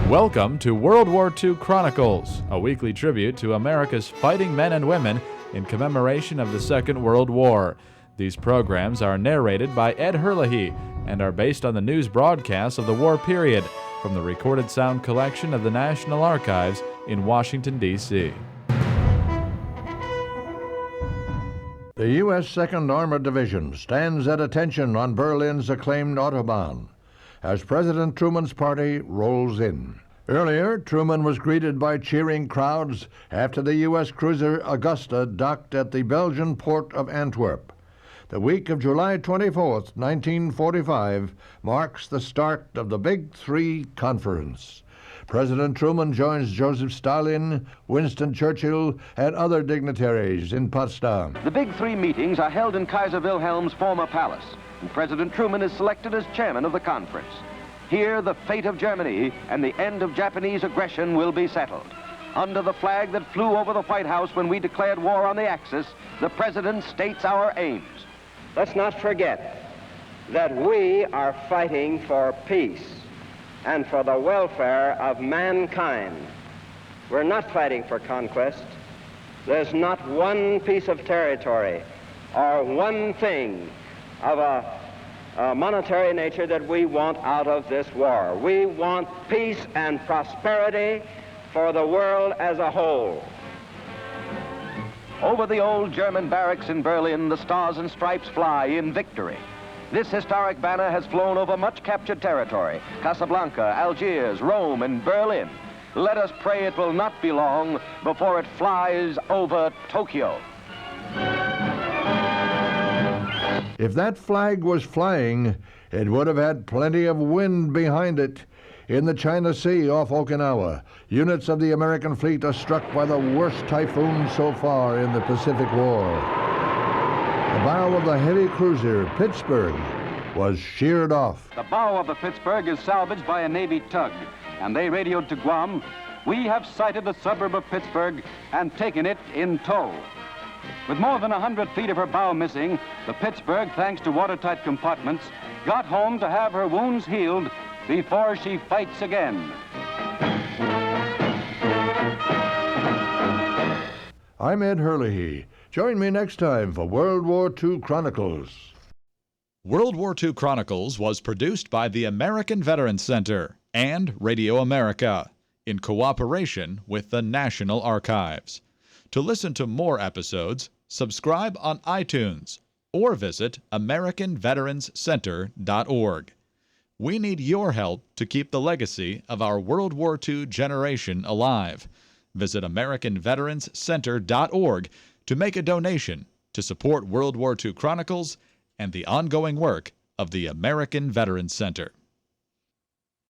Welcome to World War II Chronicles, a weekly tribute to America's fighting men and women in commemoration of the Second World War. These programs are narrated by Ed Herlihy and are based on the news broadcasts of the war period from the recorded sound collection of the National Archives in Washington, D.C. The U.S. 2nd Armored Division stands at attention on Berlin's acclaimed Autobahn as President Truman's party rolls in. Earlier, Truman was greeted by cheering crowds after the U.S. cruiser Augusta docked at the Belgian port of Antwerp. The week of July 24, 1945, marks the start of the Big Three Conference. President Truman joins Joseph Stalin, Winston Churchill, and other dignitaries in Potsdam. The Big Three meetings are held in Kaiser Wilhelm's former palace, and President Truman is selected as chairman of the conference. Here, the fate of Germany and the end of Japanese aggression will be settled. Under the flag that flew over the White House when we declared war on the Axis, the president states our aims. Let's not forget that we are fighting for peace and for the welfare of mankind. We're not fighting for conquest. There's not one piece of territory or one thing of a monetary nature that we want out of this war. We want peace and prosperity for the world as a whole. Over the old German barracks in Berlin, the Stars and Stripes fly in victory. This historic banner has flown over much captured territory: Casablanca, Algiers, Rome, and Berlin. Let us pray it will not be long before it flies over Tokyo. If that flag was flying, it would have had plenty of wind behind it. In the China Sea off Okinawa, units of the American fleet are struck by the worst typhoon so far in the Pacific War. The bow of the heavy cruiser Pittsburgh was sheared off. The bow of the Pittsburgh is salvaged by a Navy tug, and they radioed to Guam, "We have sighted the suburb of Pittsburgh and taken it in tow." With more than 100 feet of her bow missing, the Pittsburgh, thanks to watertight compartments, got home to have her wounds healed before she fights again. I'm Ed Herlihy. Join me next time for World War II Chronicles. World War II Chronicles was produced by the American Veterans Center and Radio America in cooperation with the National Archives. To listen to more episodes, subscribe on iTunes or visit AmericanVeteransCenter.org. We need your help to keep the legacy of our World War II generation alive. Visit AmericanVeteransCenter.org to make a donation to support World War II Chronicles and the ongoing work of the American Veterans Center.